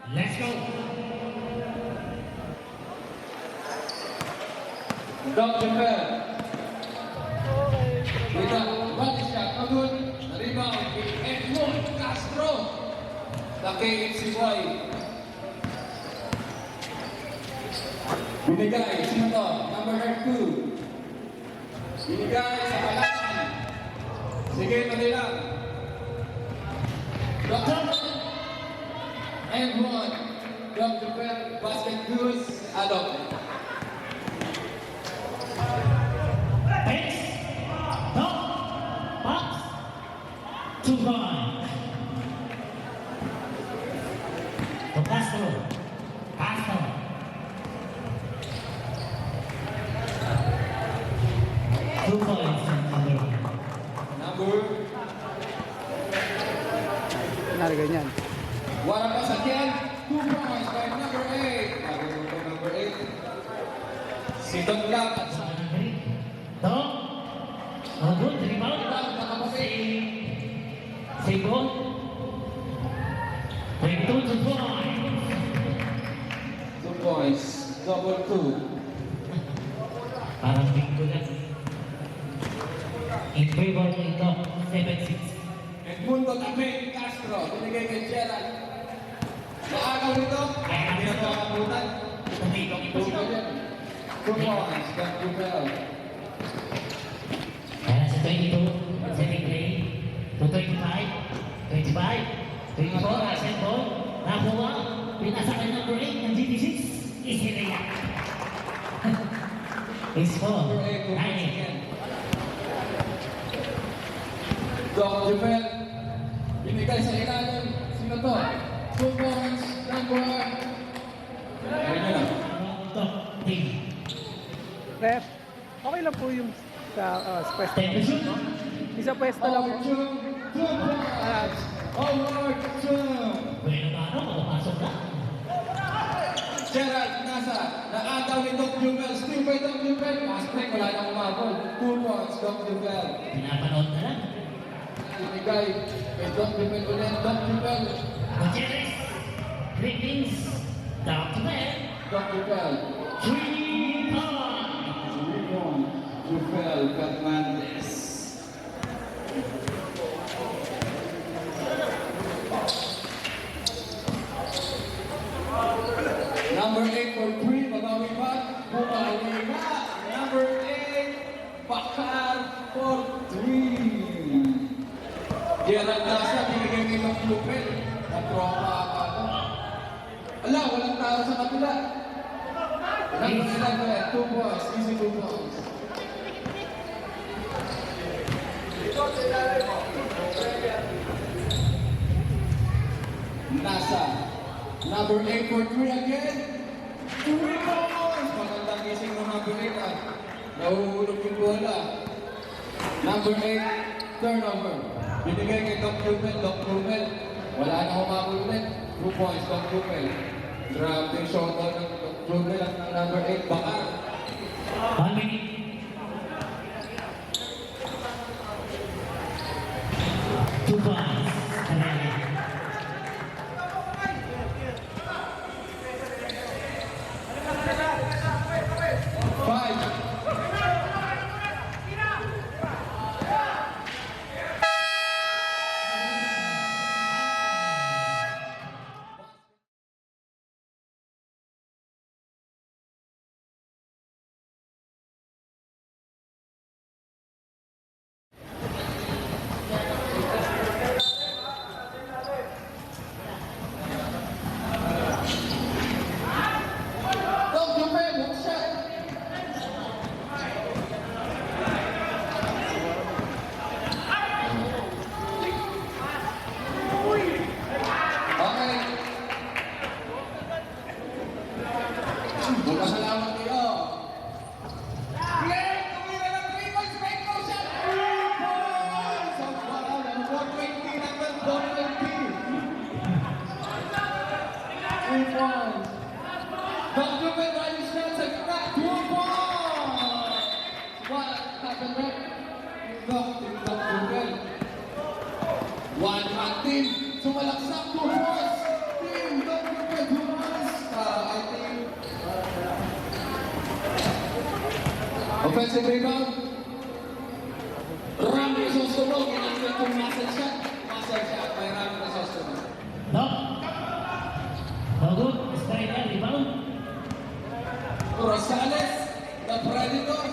Let's go. Dr. Bell. With a body shot, Abdul, rebound with Edmond Castro. The KFC boy. Binigay, sino to? Number 2. Binigay sa Balakan. Sige, Manilang. Dr. Edmond. Dr. Bell, basket goose, adopted. Base. Top. Box. 2 points. To Castro. Castro. 2 points. Number Kunwari ganyan. Warang Pasakyan, 2 points by number 8. Number 8. Si Don Lam at sa Dog. Oh, good. Rebound. Sigon. 2 points. 2 points. Double 2. Parang bingo lang. In favor nito, 7-6. Edmundo Tabe Castro. Binigay kay Gerald. Maagaw nito. Hindi na pakabutan. Tumilong ito sila. 2 points. Dr. Bell. Kaya sa 22, setting play. To 25, 25, 24, asset ball. Nakuha. Pinasa kay number 8 ng GT6. Isireya. Is 4. Number 8. 2 points again. Dr. Bell. Binigay sa ilalim. Sino to? 2 points. Number 1. Ayun na lang. Top team. Ref, okay lang po yung sa pwesto. Take the shoot. Isa pwesto lang po. Orchung, 2 points. Orchung. Bueno ba ano? Makapasok na. Gerald nasa. Naagaw ni Dr. Bell. Still by Dr. Bell. Fast break. Wala na umabol. 2 points. Dr. Bell. Pinapanood na lang. Binigay kay Dr. Bell ulit. Dr. Bell. Gutierrez. Griffins. Dr. Bell. Dr. Bell. 3 points. Jufel Fernandez. Number 8 for 3, Bagawi pa. Bumawi na. Number 8, Bakar for 3. Gerald Nasa, binigay kay Mang Lupel. Na-trauma ka to. Ala, walang tao sa kapila. Number 11, 2 points, easy 2 points. Nasa. Number 8 for 3 again. 3 points! Magandang gising ng number 8 ah. Nahuhulog yung bola. Number 8, turnover. Binigay kay Dr. Bell. Dr. Bell. Wala na humabol ulit. 2 points, Dr. Bell. Grabe yung shotdown ng Dr. Bell at ng number 8, Bakar. 1 minute. Two points. Dr. Bell, hook shot. Okay. Buka salamat kayo. Glenn, tumira ng 3 points, make no shot. 3 points! Ang parang ng 420 number 420. 3 points. Dr. Bell, riding shot sa gitna. 2 points! What happened there? Dr. Bell. One-man team. Sumalaksak 2 points. Team Dr. Bell Offensive rebound. Ram Crisostomo, ginamit yung muscle shot. Muscle shot by Ram Crisostomo. No. No good. Straight out, rebound. Rosales, the Predator.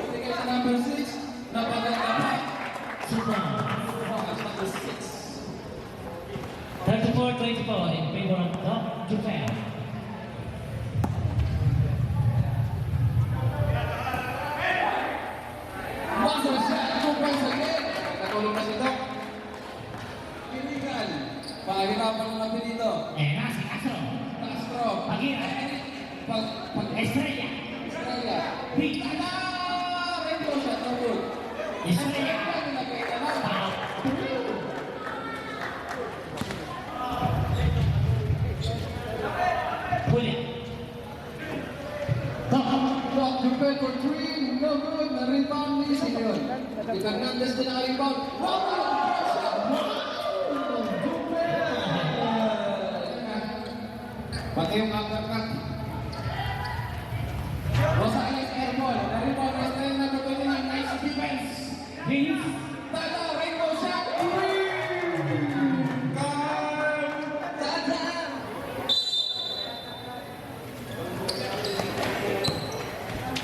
Binigay sa number 6. Napaganda pa. Super. Number 6. 34-24 in favor of Japan. Muscle shot, 2 points again. Nakatulong na si Doc. Illegal. Pahirapan ng napi dito. Si Castro. Castro. Pagira. Estrella. Estrella. Big. Ala! Rainbow shot, no good. Estrella. Nilagay ka lang. Julia. Block Jupel for 3, no good. Na-rebound ni Simeon. Si Fernandez din naka-rebound. Pati yung uppercut. Rosales airball. Na-rebound ni Estrella na tutuloy ng nice defense. Vince. Tata, rainbow shot. Tata.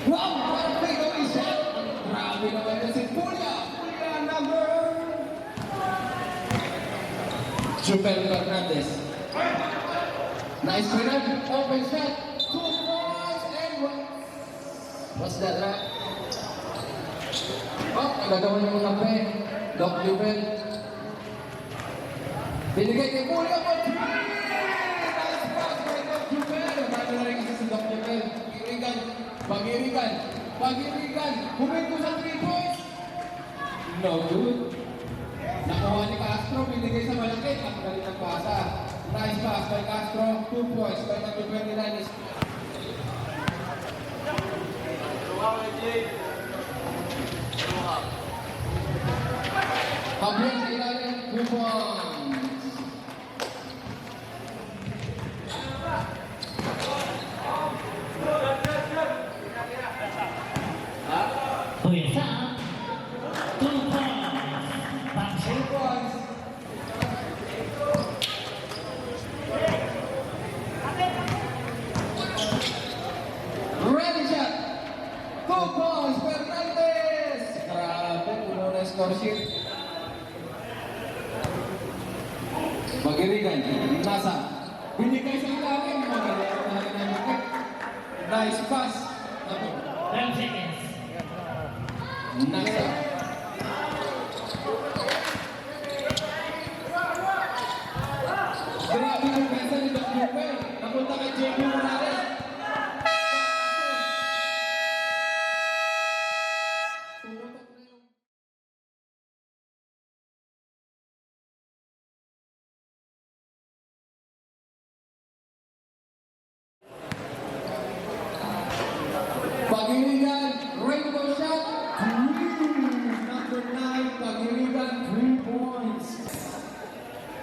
Wow! Parang may gawin shot! Grabe naman yan si Julia! Julia number... Jupel Fernandez. Nice pinag. Open shot. 2 points and 1. What's that, right? Oh, nagagawa niya mga pe. Doc Jupel. Binigay kay Julia for 3! Nice pass by Doc Jupel. Bago na rin kasi si Doc Jupel. Pagirigan, huminto sa 3 points. No good. Nakuha ni Castro, binigay sa malaki, at galing ang pasa. Nice pass by Castro, 2 points by number 29 is... Pablo sa ilalim, 2 points. Kuya Sam. 2 points. Boxer. 2 points. Ready shot. 2 points, Fernandez. Grabe, puno na score sheet. Magirigan, nasa. Binigay sa ilalim. Magaling na rin ang wicket. Nice pass. 12 seconds. Nasa. Grabe yung pesa ni Doc Jupel. Napunta kay JP Morales. Pagiligan, rainbow shot, number 9, Pagiligan, 3 points.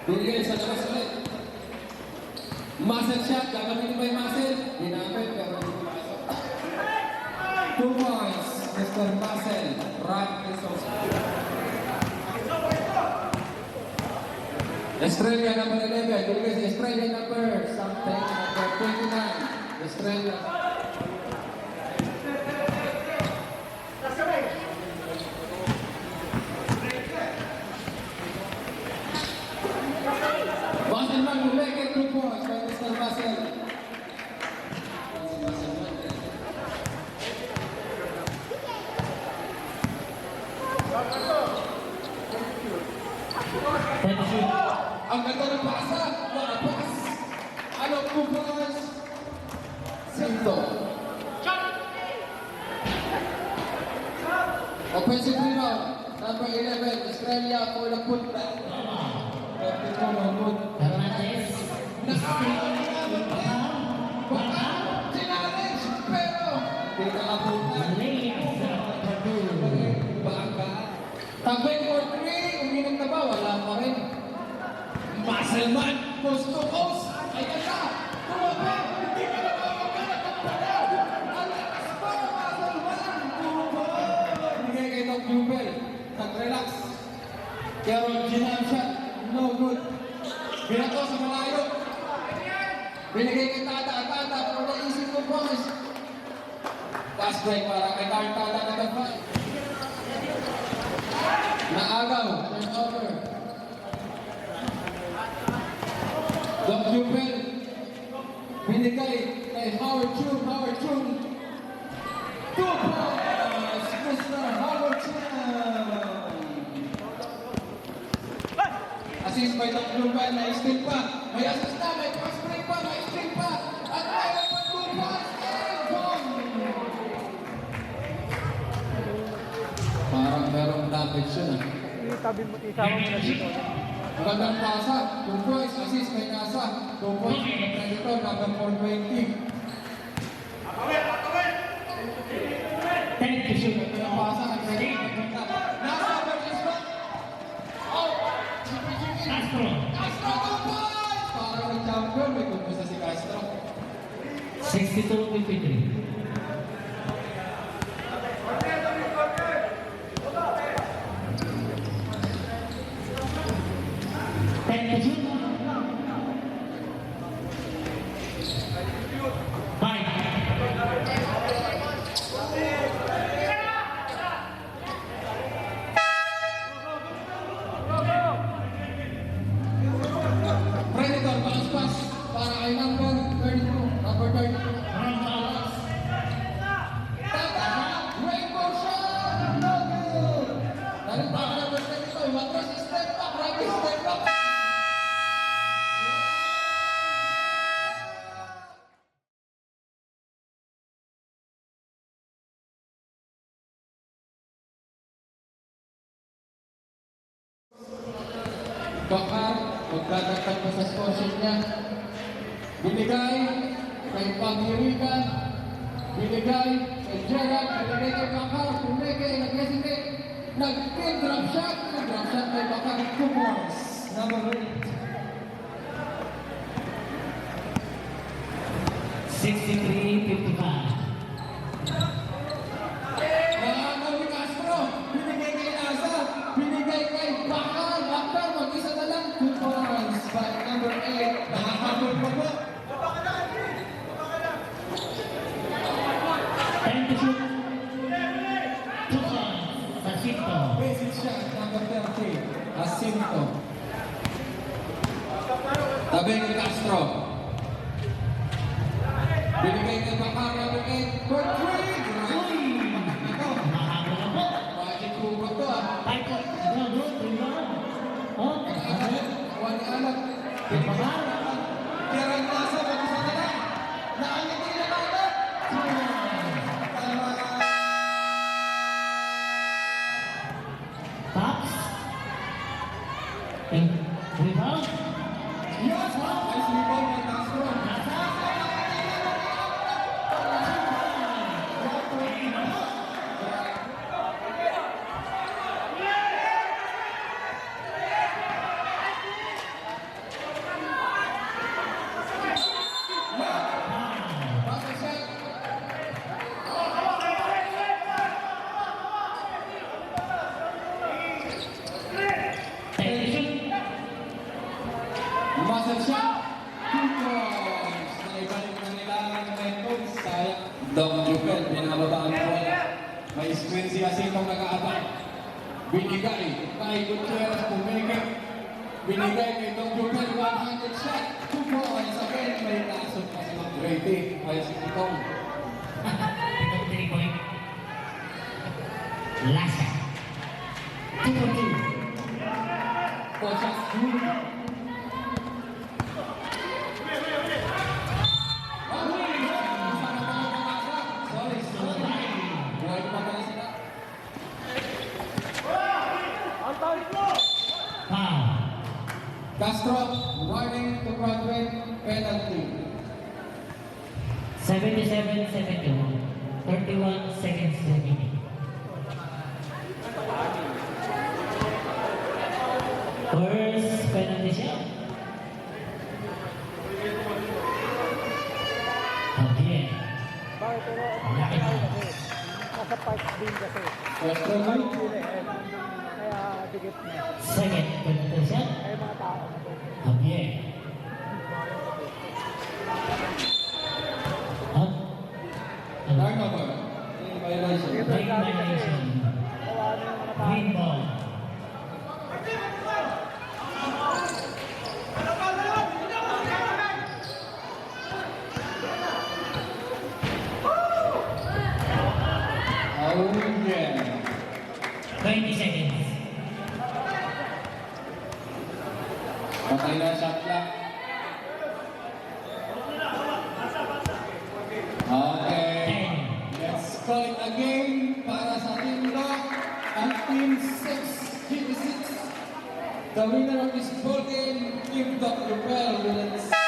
Binigay sa labas ulit. Muscle shot, gagamitin ba yung muscle? Ginamit, pero hindi pumasok. 2 points, Mr. Muscle, right Crisos. Estrella number 11, binigay si Estrella number something, number 29. Estrella. Wasselman will make it 2 points by Mr. Wassel. Ang ganda ng pasa, nakapas. Ano, 2 points. Sinto. Offensive rebound, number 11, Estrella for the putback. Fernandez. Challenge, pero hindi nakapunta. Baka. Tagbay for 3, uminom na ba? Wala pa rin. Muscleman, coast to coast. Ayan na. Tumaba. Hindi ka na mawagana. Ang lakas pa, Muscleman. 2 Binigay kay Tata, pero naisip ko boys. Fast break para kay Tata na dapat. Naagaw, turnover. Doc Jubel, binigay kay Howard Chun. Two points, Mr. Howard Chun. Assist by Doc Jubel, na-steal pa. May assist na, may fast break pa, na-steal pa. At mayroon pa 2 points, and gone. Parang merong damage yun ah. Itabi mo, isama mo na dito. Magandang pasa, 2 points, assist kay Nasa. 2 points, Predator, number 420. Thank you, sir. Magandang pasa kay Predator. Nasa versus back. Out! Castro. Castro, 2 points! Parang nag-champion, may kumpusta si Castro. 62-53. Thank you, sir. Predator, pass para kay number 32. Number 32. Tata! Rainbow shot! No good! Dahil baka number 32. Matras, step back. Rabi, step back. Bakar, magdadagdag pa sa score sheet niya. Binigay kay Pangirikan. Binigay kay Gerard. Binigay kay Bakar. Binigay, nag-hesitate. Nag-kill drop shot. Drop shot kay Bakar. 2 points. Number 8. 63-55. Nakakaw ni Castro. Binigay kay Nasa. Binigay kay Bakar. Bakar, mag-isa na lang. 2 points. By number 8. Nakakabot pa po. Thank you, sir. 2 points. Jacinto. Basic shot, number 30. Jacinto. Tabi ni Castro. Binigay kay Bakar, number 8. For 3. Ito. Mahaba na po. Magic hugot to ah. Five points. Good. Oh, Wani anak. Binigay kay Bakar. Gerald Nasa, mag-isa na lang. Nakangiti na natin. Tama. Tops. And rebound. Yes, ma'am. Nice rebound by Castro. Basket shot. Thank you, sir. Muscle shot. 2 points. Naibalik na nila ang momentum. Sayang. Doc Jupel, pinababaan po. May screen si Jacinto nag-aabang. Binigay kay Gutierrez, pumikit. Binigay kay Doc Jupel, 100 shot. 2 points. Again, may nasot pa si McGrady. Ay, si Kitong. Itong 3 point. Lasa. 2 for 2. 4 shots. Good. Sorry, sorry. Buhay pa pala sila. Foul. Castro, warning to Broadway, penalty. 77-71. 31 seconds remaining. First penalty shot. Again. Bakit pero kasi nasa part din kasi. First penalty. Huli eh. Kaya dikit na. Second penalty shot. Ay mga tao na to. Again. Oh yeah. 20 seconds. Patay na shot clock. Okay. 10. Let's call it a game para sa Team Rock at Team 6, GP6. The winner of this ball game, Team Dr. Bell, will